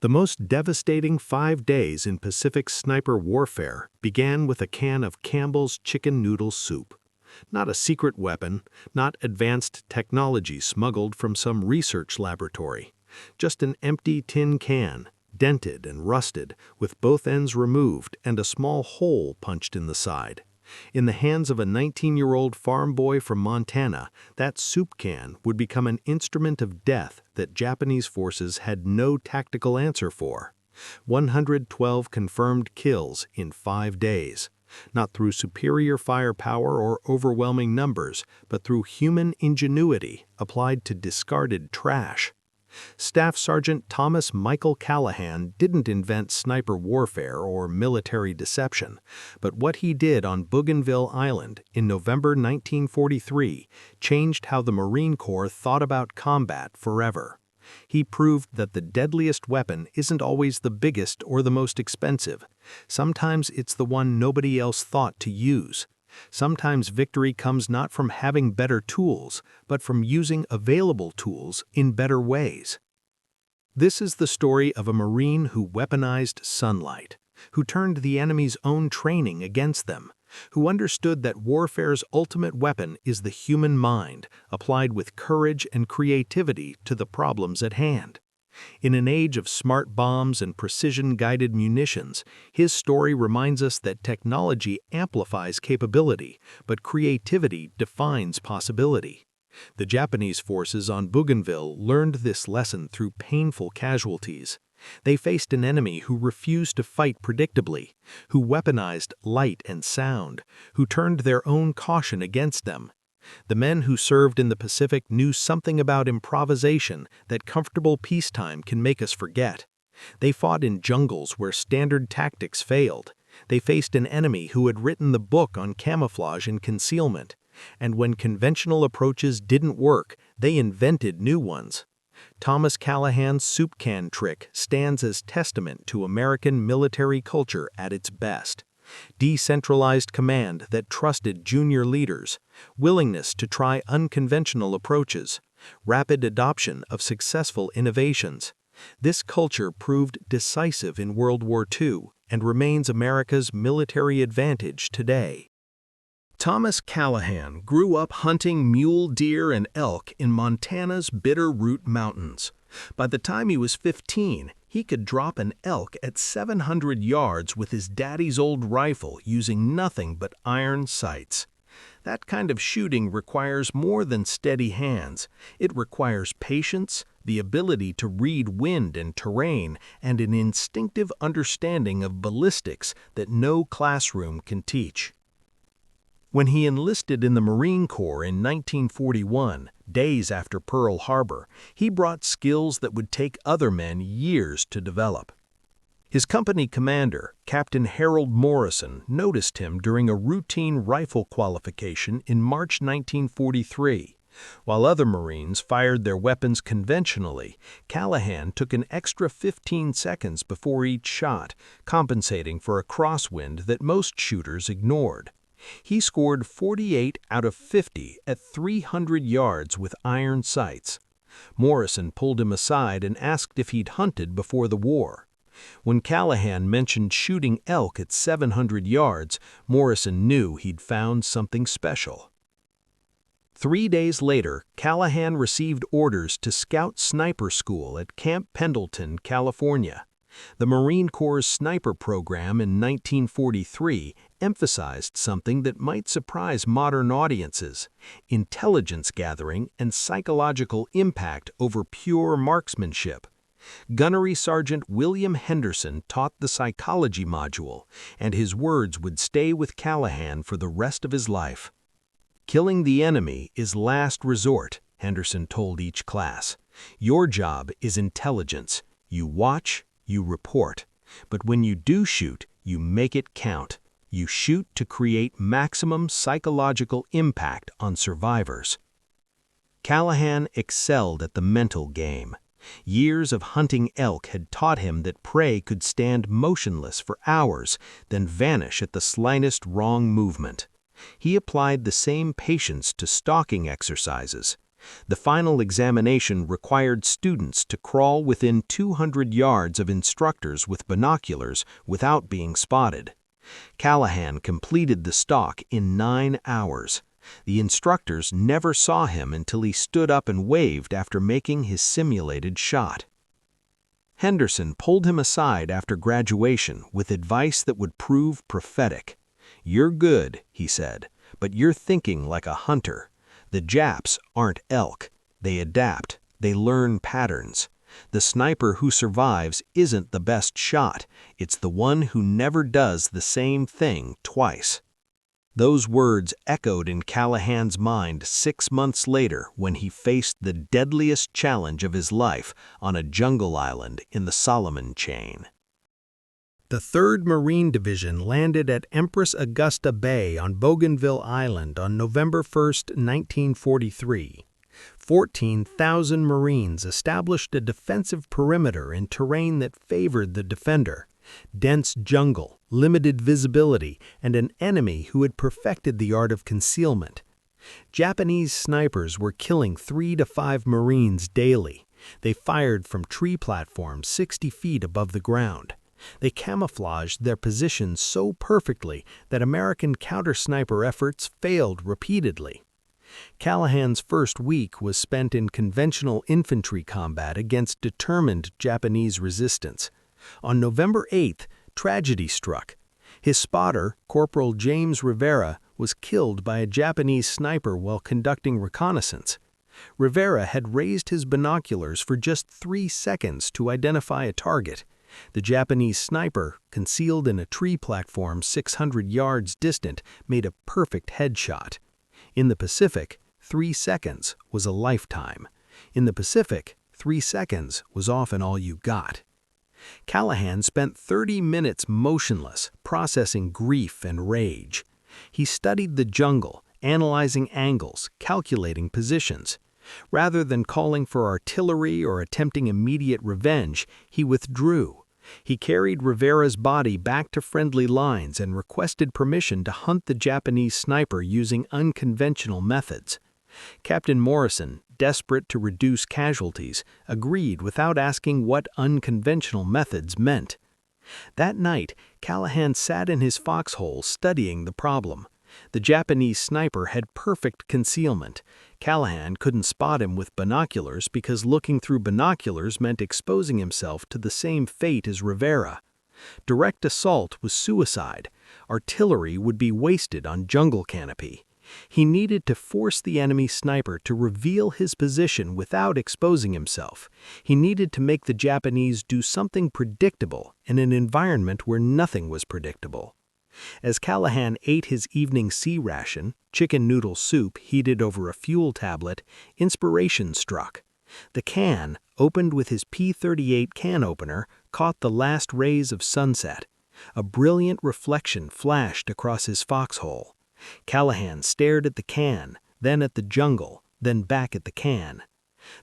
The most devastating 5 days in Pacific sniper warfare began with a can of Campbell's chicken noodle soup. Not a secret weapon, not advanced technology smuggled from some research laboratory. Just an empty tin can, dented and rusted, with both ends removed and a small hole punched in the side. In the hands of a 19-year-old farm boy from Montana, that soup can would become an instrument of death that Japanese forces had no tactical answer for. 112 confirmed kills in 5 days. Not through superior firepower or overwhelming numbers, but through human ingenuity applied to discarded trash. Staff Sergeant Thomas Michael Callahan didn't invent sniper warfare or military deception, but what he did on Bougainville Island in November 1943 changed how the Marine Corps thought about combat forever. He proved that the deadliest weapon isn't always the biggest or the most expensive. Sometimes it's the one nobody else thought to use. Sometimes victory comes not from having better tools, but from using available tools in better ways. This is the story of a Marine who weaponized sunlight, who turned the enemy's own training against them, who understood that warfare's ultimate weapon is the human mind, applied with courage and creativity to the problems at hand. In an age of smart bombs and precision-guided munitions, his story reminds us that technology amplifies capability, but creativity defines possibility. The Japanese forces on Bougainville learned this lesson through painful casualties. They faced an enemy who refused to fight predictably, who weaponized light and sound, who turned their own caution against them. The men who served in the Pacific knew something about improvisation that comfortable peacetime can make us forget. They fought in jungles where standard tactics failed. They faced an enemy who had written the book on camouflage and concealment. And when conventional approaches didn't work, they invented new ones. Thomas Callahan's soup can trick stands as testament to American military culture at its best. Decentralized command that trusted junior leaders, willingness to try unconventional approaches, rapid adoption of successful innovations. This culture proved decisive in World War II and remains America's military advantage today. Thomas Callahan grew up hunting mule deer and elk in Montana's Bitterroot Mountains. By the time he was 15, he could drop an elk at 700 yards with his daddy's old rifle using nothing but iron sights. That kind of shooting requires more than steady hands. It requires patience, the ability to read wind and terrain, and an instinctive understanding of ballistics that no classroom can teach. When he enlisted in the Marine Corps in 1941, days after Pearl Harbor, he brought skills that would take other men years to develop. His company commander, Captain Harold Morrison, noticed him during a routine rifle qualification in March 1943. While other Marines fired their weapons conventionally, Callahan took an extra 15 seconds before each shot, compensating for a crosswind that most shooters ignored. He scored 48 out of 50 at 300 yards with iron sights. Morrison pulled him aside and asked if he'd hunted before the war. When Callahan mentioned shooting elk at 700 yards, Morrison knew he'd found something special. 3 days later, Callahan received orders to scout sniper school at Camp Pendleton, California. The Marine Corps' sniper program in 1943 emphasized something that might surprise modern audiences: intelligence gathering and psychological impact over pure marksmanship. Gunnery Sergeant William Henderson taught the psychology module, and his words would stay with Callahan for the rest of his life. "Killing the enemy is last resort," Henderson told each class. "Your job is intelligence. You watch, you report. But when you do shoot, you make it count. You shoot to create maximum psychological impact on survivors." Callahan excelled at the mental game. Years of hunting elk had taught him that prey could stand motionless for hours, then vanish at the slightest wrong movement. He applied the same patience to stalking exercises. The final examination required students to crawl within 200 yards of instructors with binoculars without being spotted. Callahan completed the stalk in 9 hours. The instructors never saw him until he stood up and waved after making his simulated shot. Henderson pulled him aside after graduation with advice that would prove prophetic. "You're good," he said, "but you're thinking like a hunter. The Japs aren't elk. They adapt. They learn patterns. The sniper who survives isn't the best shot. It's the one who never does the same thing twice." Those words echoed in Callahan's mind 6 months later when he faced the deadliest challenge of his life on a jungle island in the Solomon Chain. The 3rd Marine Division landed at Empress Augusta Bay on Bougainville Island on November 1, 1943. 14,000 Marines established a defensive perimeter in terrain that favored the defender. Dense jungle, limited visibility, and an enemy who had perfected the art of concealment. Japanese snipers were killing 3 to 5 Marines daily. They fired from tree platforms 60 feet above the ground. They camouflaged their positions so perfectly that American counter-sniper efforts failed repeatedly. Callahan's first week was spent in conventional infantry combat against determined Japanese resistance. On November 8th, tragedy struck. His spotter, Corporal James Rivera, was killed by a Japanese sniper while conducting reconnaissance. Rivera had raised his binoculars for just 3 seconds to identify a target. The Japanese sniper, concealed in a tree platform 600 yards distant, made a perfect headshot. In the Pacific, 3 seconds was a lifetime. In the Pacific, 3 seconds was often all you got. Callahan spent 30 minutes motionless, processing grief and rage. He studied the jungle, analyzing angles, calculating positions. Rather than calling for artillery or attempting immediate revenge, he withdrew. He carried Rivera's body back to friendly lines and requested permission to hunt the Japanese sniper using unconventional methods. Captain Morrison, desperate to reduce casualties, agreed without asking what unconventional methods meant. That night, Callahan sat in his foxhole studying the problem. The Japanese sniper had perfect concealment. Callahan couldn't spot him with binoculars because looking through binoculars meant exposing himself to the same fate as Rivera. Direct assault was suicide. Artillery would be wasted on jungle canopy. He needed to force the enemy sniper to reveal his position without exposing himself. He needed to make the Japanese do something predictable in an environment where nothing was predictable. As Callahan ate his evening sea ration, chicken noodle soup heated over a fuel tablet, inspiration struck. The can, opened with his P-38 can opener, caught the last rays of sunset. A brilliant reflection flashed across his foxhole. Callahan stared at the can, then at the jungle, then back at the can.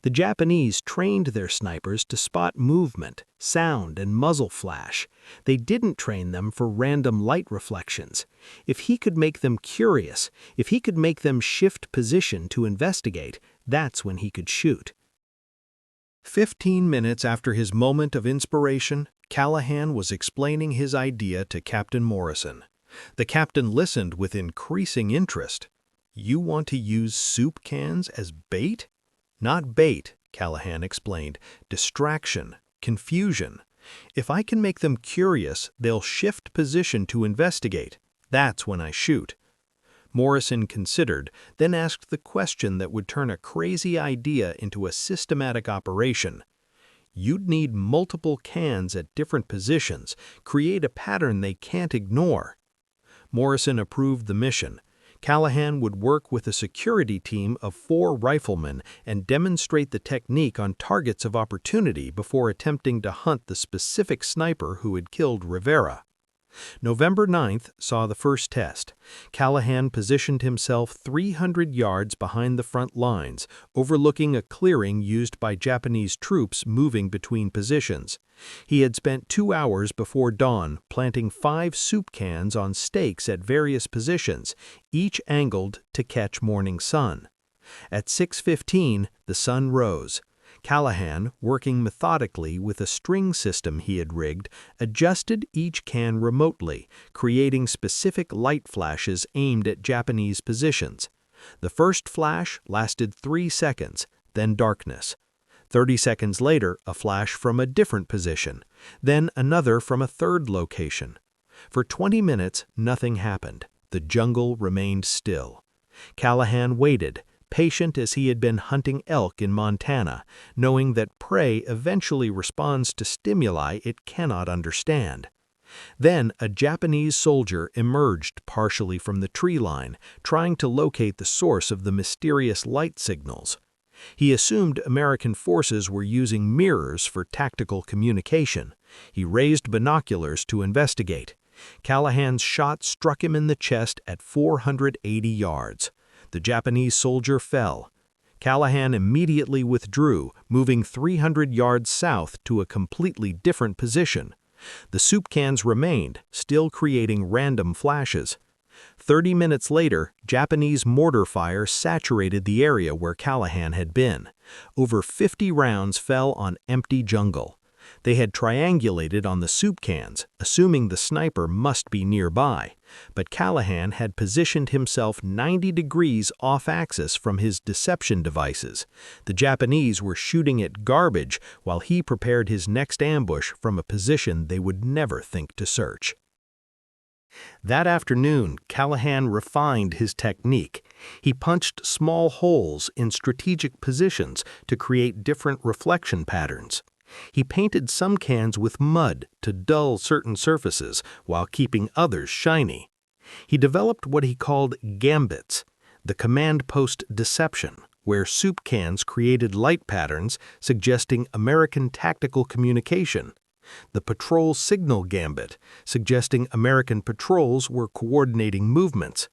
The Japanese trained their snipers to spot movement, sound, and muzzle flash. They didn't train them for random light reflections. If he could make them curious, if he could make them shift position to investigate, that's when he could shoot. 15 minutes after his moment of inspiration, Callahan was explaining his idea to Captain Morrison. The captain listened with increasing interest. "You want to use soup cans as bait?" "Not bait," Callahan explained. "Distraction, confusion. If I can make them curious, they'll shift position to investigate. That's when I shoot." Morrison considered, then asked the question that would turn a crazy idea into a systematic operation. "You'd need multiple cans at different positions, create a pattern they can't ignore." Morrison approved the mission. Callahan would work with a security team of 4 riflemen and demonstrate the technique on targets of opportunity before attempting to hunt the specific sniper who had killed Rivera. November 9th saw the first test. Callahan positioned himself 300 yards behind the front lines, overlooking a clearing used by Japanese troops moving between positions. He had spent 2 hours before dawn planting 5 soup cans on stakes at various positions, each angled to catch morning sun. At 6:15, the sun rose. Callahan, working methodically with a string system he had rigged, adjusted each can remotely, creating specific light flashes aimed at Japanese positions. The first flash lasted 3 seconds, then darkness. 30 seconds later, a flash from a different position, then another from a third location. For 20 minutes, nothing happened. The jungle remained still. Callahan waited, patient as he had been hunting elk in Montana, knowing that prey eventually responds to stimuli it cannot understand. Then a Japanese soldier emerged partially from the tree line, trying to locate the source of the mysterious light signals. He assumed American forces were using mirrors for tactical communication. He raised binoculars to investigate. Callahan's shot struck him in the chest at 480 yards. The Japanese soldier fell. Callahan immediately withdrew, moving 300 yards south to a completely different position. The soup cans remained, still creating random flashes. 30 minutes later, Japanese mortar fire saturated the area where Callahan had been. Over 50 rounds fell on empty jungle. They had triangulated on the soup cans, assuming the sniper must be nearby. But Callahan had positioned himself 90 degrees off-axis from his deception devices. The Japanese were shooting at garbage while he prepared his next ambush from a position they would never think to search. That afternoon, Callahan refined his technique. He punched small holes in strategic positions to create different reflection patterns. He painted some cans with mud to dull certain surfaces while keeping others shiny. He developed what he called gambits, the command post deception, where soup cans created light patterns suggesting American tactical communication. The patrol signal gambit, suggesting American patrols were coordinating movements.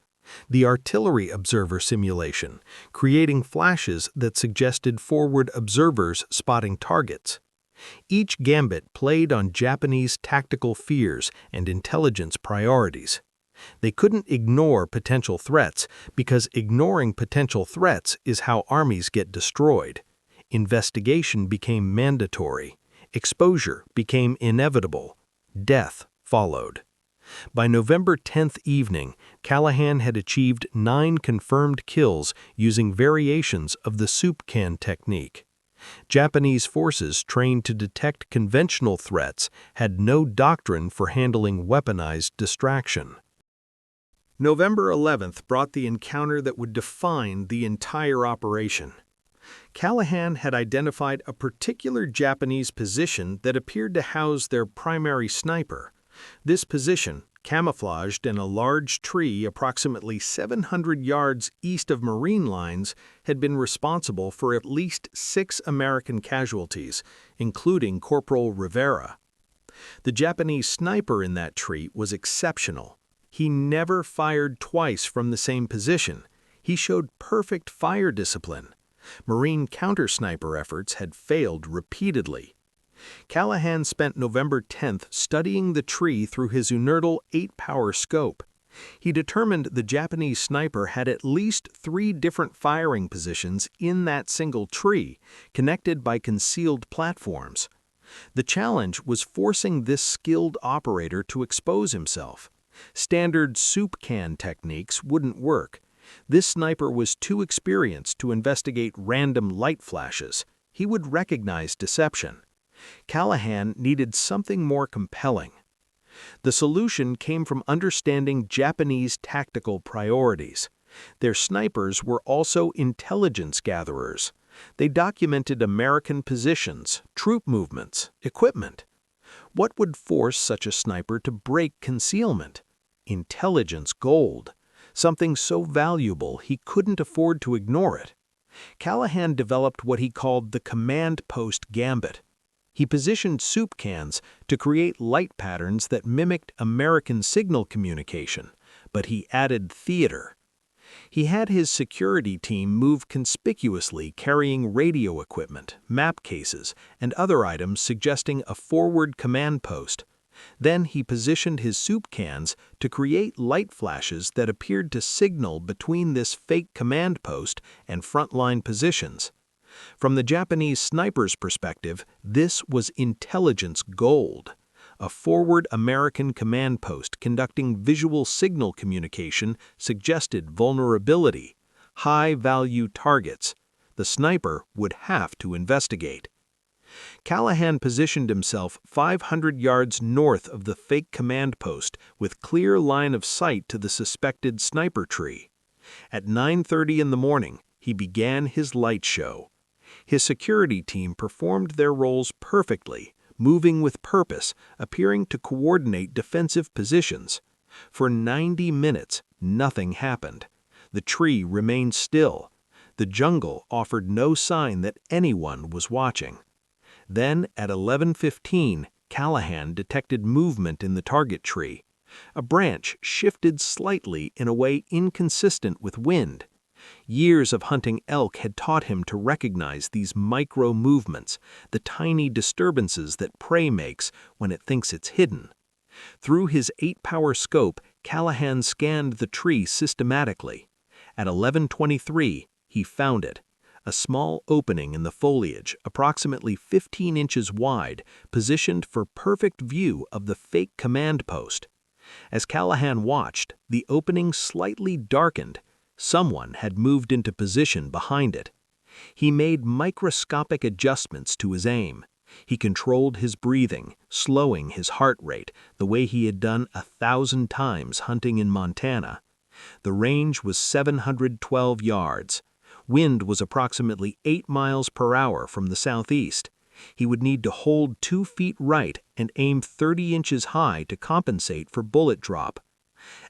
The artillery observer simulation, creating flashes that suggested forward observers spotting targets. Each gambit played on Japanese tactical fears and intelligence priorities. They couldn't ignore potential threats because ignoring potential threats is how armies get destroyed. Investigation became mandatory. Exposure became inevitable. Death followed. By November 10th evening, Callahan had achieved 9 confirmed kills using variations of the soup can technique. Japanese forces trained to detect conventional threats had no doctrine for handling weaponized distraction. November 11th brought the encounter that would define the entire operation. Callahan had identified a particular Japanese position that appeared to house their primary sniper. This position, camouflaged in a large tree approximately 700 yards east of Marine lines, had been responsible for at least 6 American casualties, including Corporal Rivera. The Japanese sniper in that tree was exceptional. He never fired twice from the same position. He showed perfect fire discipline. Marine counter-sniper efforts had failed repeatedly. Callahan spent November 10th studying the tree through his Unertl 8-power scope. He determined the Japanese sniper had at least 3 different firing positions in that single tree, connected by concealed platforms. The challenge was forcing this skilled operator to expose himself. Standard soup can techniques wouldn't work. This sniper was too experienced to investigate random light flashes. He would recognize deception. Callahan needed something more compelling. The solution came from understanding Japanese tactical priorities. Their snipers were also intelligence gatherers. They documented American positions, troop movements, equipment. What would force such a sniper to break concealment? Intelligence gold. Something so valuable he couldn't afford to ignore it. Callahan developed what he called the command post gambit. He positioned soup cans to create light patterns that mimicked American signal communication, but he added theater. He had his security team move conspicuously carrying radio equipment, map cases, and other items suggesting a forward command post. Then he positioned his soup cans to create light flashes that appeared to signal between this fake command post and frontline positions. From the Japanese sniper's perspective, this was intelligence gold. A forward American command post conducting visual signal communication suggested vulnerability, high-value targets. The sniper would have to investigate. Callahan positioned himself 500 yards north of the fake command post with clear line of sight to the suspected sniper tree. At 9:30 in the morning, he began his light show. His security team performed their roles perfectly, moving with purpose, appearing to coordinate defensive positions. For 90 minutes, nothing happened. The tree remained still. The jungle offered no sign that anyone was watching. Then, at 11:15, Callahan detected movement in the target tree. A branch shifted slightly in a way inconsistent with wind. Years of hunting elk had taught him to recognize these micro-movements, the tiny disturbances that prey makes when it thinks it's hidden. Through his 8-power scope, Callahan scanned the tree systematically. At 11:23, he found it. A small opening in the foliage, approximately 15 inches wide, positioned for perfect view of the fake command post. As Callahan watched, the opening slightly darkened. Someone had moved into position behind it. He made microscopic adjustments to his aim. He controlled his breathing, slowing his heart rate, the way he had done 1,000 times hunting in Montana. The range was 712 yards. Wind was approximately 8 miles per hour from the southeast. He would need to hold 2 feet right and aim 30 inches high to compensate for bullet drop.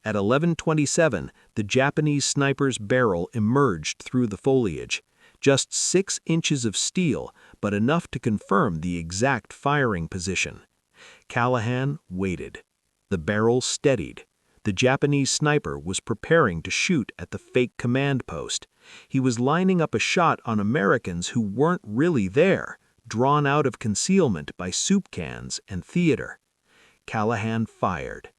At 11:27, the Japanese sniper's barrel emerged through the foliage. Just 6 inches of steel, but enough to confirm the exact firing position. Callahan waited. The barrel steadied. The Japanese sniper was preparing to shoot at the fake command post. He was lining up a shot on Americans who weren't really there, drawn out of concealment by soup cans and theater. Callahan fired.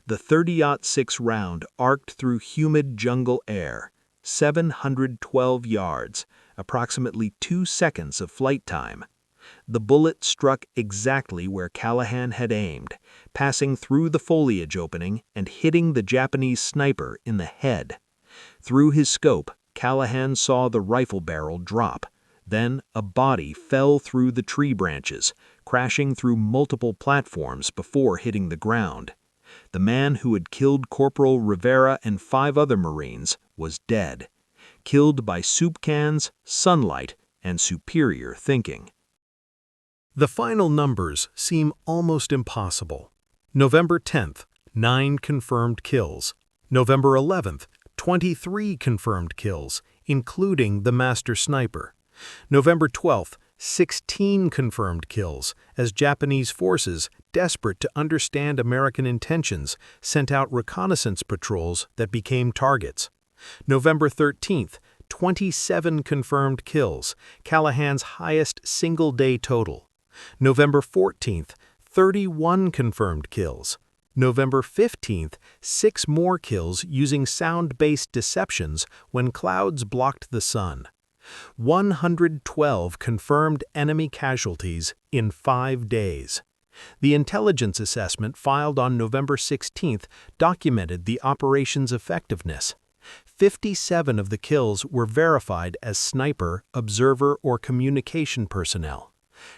The .30-06 round arced through humid jungle air, 712 yards, approximately 2 seconds of flight time. The bullet struck exactly where Callahan had aimed, passing through the foliage opening and hitting the Japanese sniper in the head. Through his scope, Callahan saw the rifle barrel drop. Then a body fell through the tree branches, crashing through multiple platforms before hitting the ground. The man who had killed Corporal Rivera and 5 other Marines was dead, killed by soup cans, sunlight, and superior thinking. The final numbers seem almost impossible. November 10th, 9 confirmed kills. November 11th, 23 confirmed kills, including the master sniper. November 12th, 16 confirmed kills, as Japanese forces, desperate to understand American intentions, sent out reconnaissance patrols that became targets. November 13th, 27 confirmed kills, Callahan's highest single-day total. November 14th, 31 confirmed kills. November 15th, 6 more kills using sound-based deceptions when clouds blocked the sun. 112 confirmed enemy casualties in 5 days. The intelligence assessment filed on November 16th documented the operation's effectiveness. 57 of the kills were verified as sniper, observer, or communication personnel.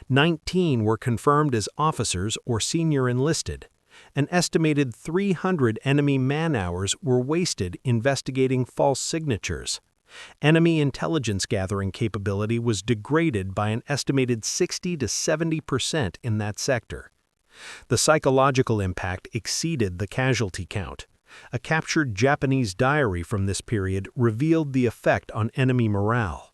19 were confirmed as officers or senior enlisted. An estimated 300 enemy man-hours were wasted investigating false signatures. Enemy intelligence gathering capability was degraded by an estimated 60 to 70% in that sector. The psychological impact exceeded the casualty count. A captured Japanese diary from this period revealed the effect on enemy morale.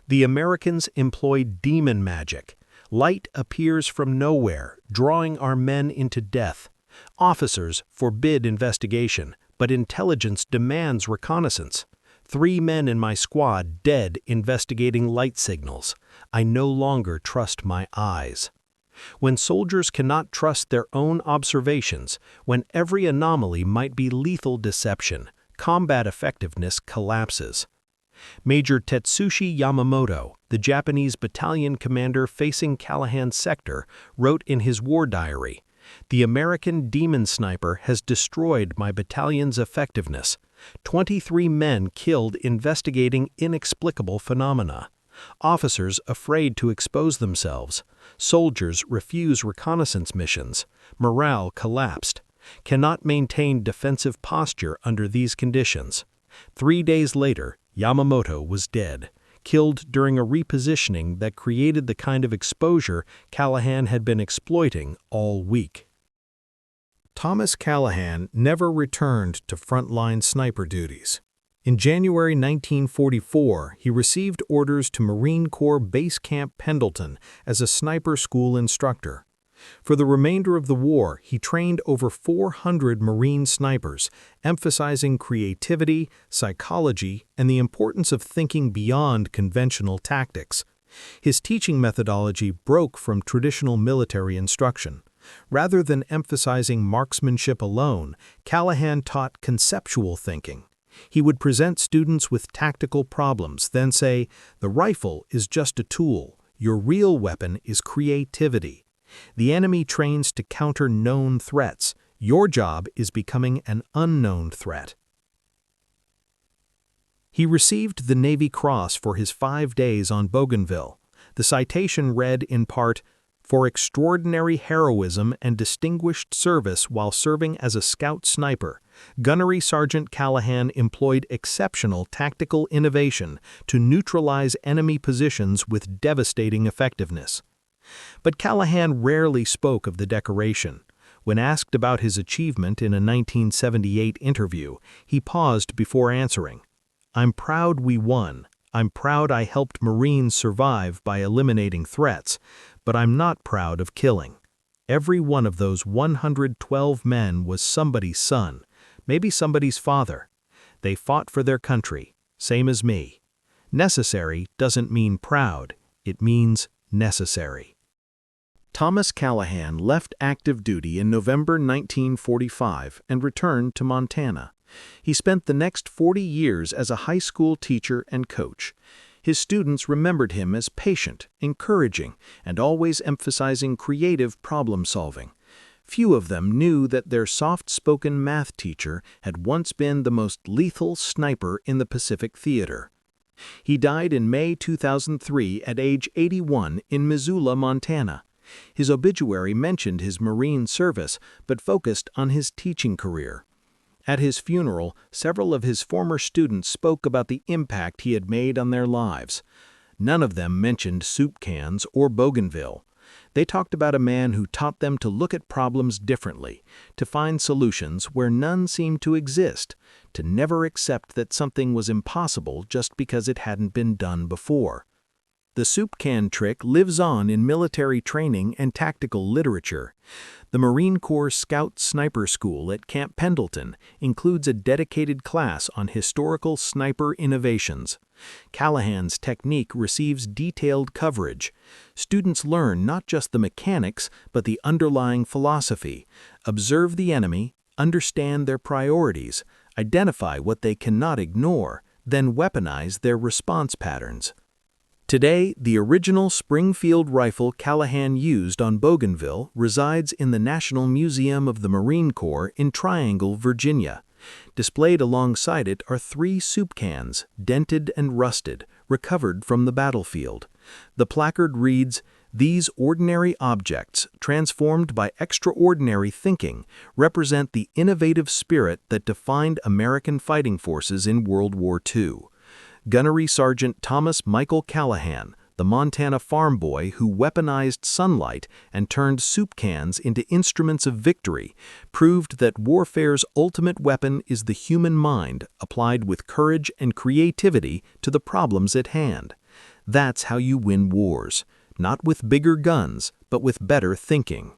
The Americans employed demon magic. Light appears from nowhere, drawing our men into death. Officers forbid investigation, but intelligence demands reconnaissance. 3 men in my squad dead investigating light signals. I no longer trust my eyes. When soldiers cannot trust their own observations, when every anomaly might be lethal deception, combat effectiveness collapses. Major Tetsushi Yamamoto, the Japanese battalion commander facing Callahan's sector, wrote in his war diary, "The American demon sniper has destroyed my battalion's effectiveness. 23 men killed investigating inexplicable phenomena. Officers afraid to expose themselves. Soldiers refuse reconnaissance missions. Morale collapsed. Cannot maintain defensive posture under these conditions." 3 days later, Yamamoto was dead, killed during a repositioning that created the kind of exposure Callahan had been exploiting all week. Thomas Callahan never returned to frontline sniper duties. In January 1944, he received orders to Marine Corps Base Camp Pendleton as a sniper school instructor. For the remainder of the war, he trained over 400 Marine snipers, emphasizing creativity, psychology, and the importance of thinking beyond conventional tactics. His teaching methodology broke from traditional military instruction. Rather than emphasizing marksmanship alone, Callahan taught conceptual thinking. He would present students with tactical problems, then say, "The rifle is just a tool. Your real weapon is creativity. The enemy trains to counter known threats. Your job is becoming an unknown threat." He received the Navy Cross for his 5 days on Bougainville. The citation read in part, "For extraordinary heroism and distinguished service while serving as a scout sniper, Gunnery Sergeant Callahan employed exceptional tactical innovation to neutralize enemy positions with devastating effectiveness." But Callahan rarely spoke of the decoration. When asked about his achievement in a 1978 interview, he paused before answering, "I'm proud we won. I'm proud I helped Marines survive by eliminating threats, but I'm not proud of killing. Every one of those 112 men was somebody's son, maybe somebody's father. They fought for their country, same as me. Necessary doesn't mean proud, it means necessary." Thomas Callahan left active duty in November 1945 and returned to Montana. He spent the next 40 years as a high school teacher and coach. His students remembered him as patient, encouraging, and always emphasizing creative problem-solving. Few of them knew that their soft-spoken math teacher had once been the most lethal sniper in the Pacific Theater. He died in May 2003 at age 81 in Missoula, Montana. His obituary mentioned his Marine service, but focused on his teaching career. At his funeral, several of his former students spoke about the impact he had made on their lives. None of them mentioned soup cans or Bougainville. They talked about a man who taught them to look at problems differently, to find solutions where none seemed to exist, to never accept that something was impossible just because it hadn't been done before. The soup can trick lives on in military training and tactical literature. The Marine Corps Scout Sniper School at Camp Pendleton includes a dedicated class on historical sniper innovations. Callahan's technique receives detailed coverage. Students learn not just the mechanics, but the underlying philosophy. Observe the enemy, understand their priorities, identify what they cannot ignore, then weaponize their response patterns. Today, the original Springfield rifle Callahan used on Bougainville resides in the National Museum of the Marine Corps in Triangle, Virginia. Displayed alongside it are 3 soup cans, dented and rusted, recovered from the battlefield. The placard reads, "These ordinary objects, transformed by extraordinary thinking, represent the innovative spirit that defined American fighting forces in World War II. Gunnery Sergeant Thomas Michael Callahan, the Montana farm boy who weaponized sunlight and turned soup cans into instruments of victory, proved that warfare's ultimate weapon is the human mind applied with courage and creativity to the problems at hand. That's how you win wars, not with bigger guns, but with better thinking."